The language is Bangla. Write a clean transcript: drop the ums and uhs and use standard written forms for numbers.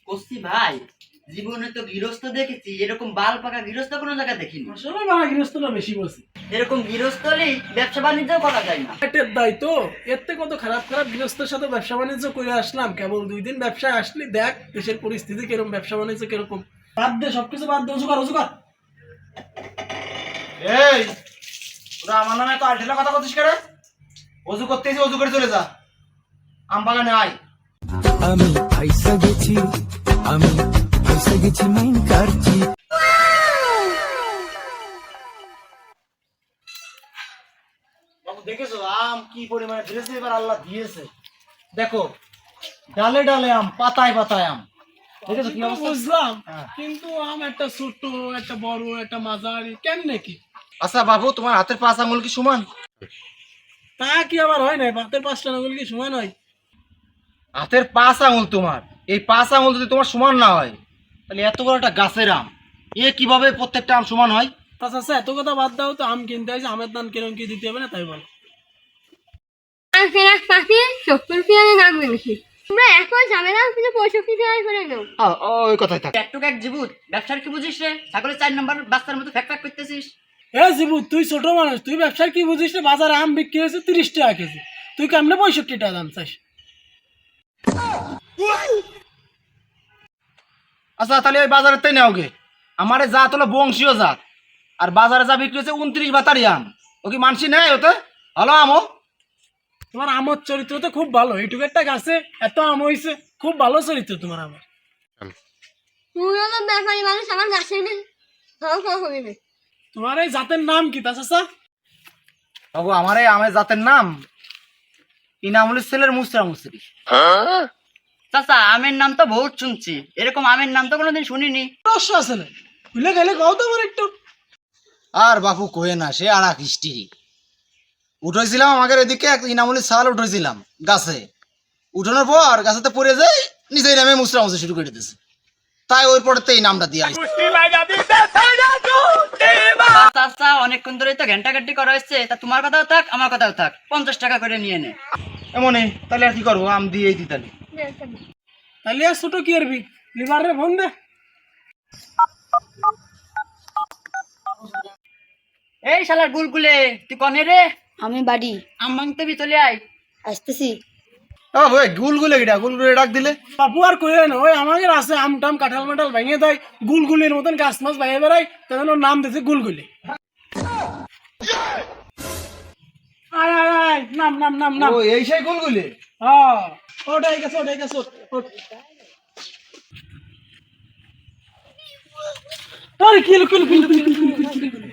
কস্তি ভাই, জীবনে তো গৃহস্থ দেখেছি, এরকম বাল পাকা গৃহস্থ কোনো জায়গায় দেখিনি। আসলে বাবা গৃহস্থটা বেশি বলছি। এরকম গৃহস্থ হলেই ব্যবসা বাণিজ্য করা যায় না। পেটের দায় তো, এতে কত খারাপ খারাপ গৃহস্থের সাথে ব্যবসা বাণিজ্য করে আসলাম, কেবল 2 দিন ব্যবসায় আসলি দেখ দেশের পরিস্থিতি কিরকম, ব্যবসা বাণিজ্য কিরকম। বাদ দে, সবকিছু বাদ দে, অজুকার অজুকার। এই তোরা আমার নামে তো আলঠেলা কথা বলছিস কেন? অজু করতেছি, অজু করে চলে যা, আম বাগানে আয়। আমি ফাইসা গেছি, আমি ফাইসা গেছি মাইন কারছি। বাবু দেখেছো আম কি পরিমাণে ধরেছে, এবার আল্লাহ দিয়েছে। দেখো ডালে ডালে আম, পাতায় পাতায় আম, দেখেছো কি অবস্থা? বুঝলাম, হ্যাঁ। কিন্তু আম একটা ছোট, একটা বড়, একটা মাঝারি, কেমনে কি? আচ্ছা বাবু, তোমার হাতের 5 আঙুল কি সমান? তা কি আবার হয় না? বাতের 5টা আঙুল কি সমান হয়? হাতের 5 আঙুল তোমার, এই 5 আঙুল যদি তোমার সমান না হয়, তাহলে এত বড় একটা গাছের আম, এ কিভাবে প্রত্যেকটা আম সমান হয়? আচ্ছা এত কথা বাদ দাও তো, আম কিনতে হয়েছে, আমের দাম কিরকম কি দিতে হবে না তাই বলো। আর ফেরাস পাখি 70 টাকা দাম বেশি। তোমরা এখন ঝামেলা হচ্ছে 65 টাকা করে নাও। ওই কথাই থাক। একটুক এক জীবুত, ব্যবসার কি বুঝিস রে? ছাগলের 4 নম্বর বাচ্চার মতো ফ্যাক ফ্যাক করতেছিস। এ জিবু, তুই ছোট মানুষ, তুই ব্যবসার কি বুঝিস রে? বাজারে আম বিক্রি হয়েছে 30 টাকা কেজি, তুই কেমনে 65 টাকা দাম চাস? আচ্ছা তাহলে ওই বাজারের তাই নাও গে, আমারে জাত হলো বংশীয় জাত, আর বাজারে যা বিক্রি হচ্ছে 29 বাতারি আম, ও কি মানসি নেই ওতে? ভালো আমও। তোমার আমর চরিত্র তো খুব ভালো, এইটুকু একটা গাছে এত আম হয়েছে, খুব ভালো চরিত্র তোমার আমার। তুই হলো ব্যাপারী মানুষ, আমার গাছের বিল খাওয়া খাওয়া হবে না। তোমার এই জাতের নাম কি তা চাচা? বাবু আমার এই আমের জাতের নাম ইনামুলের ছেলের মুসরা মুসরি। চাচা, আমের নাম তো বহুত শুনছি, এরকম আমের নাম তো কোনোদিন শুনিনি। রস আছে না, খুলে গেলে কও তো আমার একটু। আর বাপু কয়ে না, সে আর কিস্টি উঠেছিলাম আমাদের এদিকে এক ইনামুলের ছাল উঠেছিলাম গাছে, উঠানোর পর গাছেতে পড়ে যায়, নিজেই নামে মুসরা মুসরি শুরু করে দিয়েছে, তাই ওই পরে তো এই নামটা দিয়ে আসছে। চাচা, অনেকক্ষণ ধরেই তো ঘন্টাঘাটি করা হচ্ছে, তা তোমার কথাও থাক আমার কথাও থাক, 50 টাকা করে নিয়ে নে। এমনই, তাহলে আর কি করবো, আম দিয়েই দিই তাহলে। তাহলে আর ছোট কি আরবি, লিভার রে ফোন দে। এই শালার গুলগুলে, তুই কনে রে? আমি বাড়ি আম ভাঙতে বি, চলে আয়। আসতেছি। ও ভাই গুলগুলে গিটা, গুলগুলে ডাক দিলে। বাপু আর কইে না, ওই আমাদের আছে আম টাম কাঁঠাল মাঠাল ভেঙে দেয়, গুলগুলির মতন গাছ মাছ ভেঙে বেড়ায়, তখন ওর নাম দিয়েছে গুলগুলি। আয় আয় আয়, নাম নাম নাম নাম। ও এই সেই গুলগুলে। হ্যাঁ, ওটাই গেছে ওটাই গেছে। আরে kilo kilo kilo kilo kilo kilo kilo.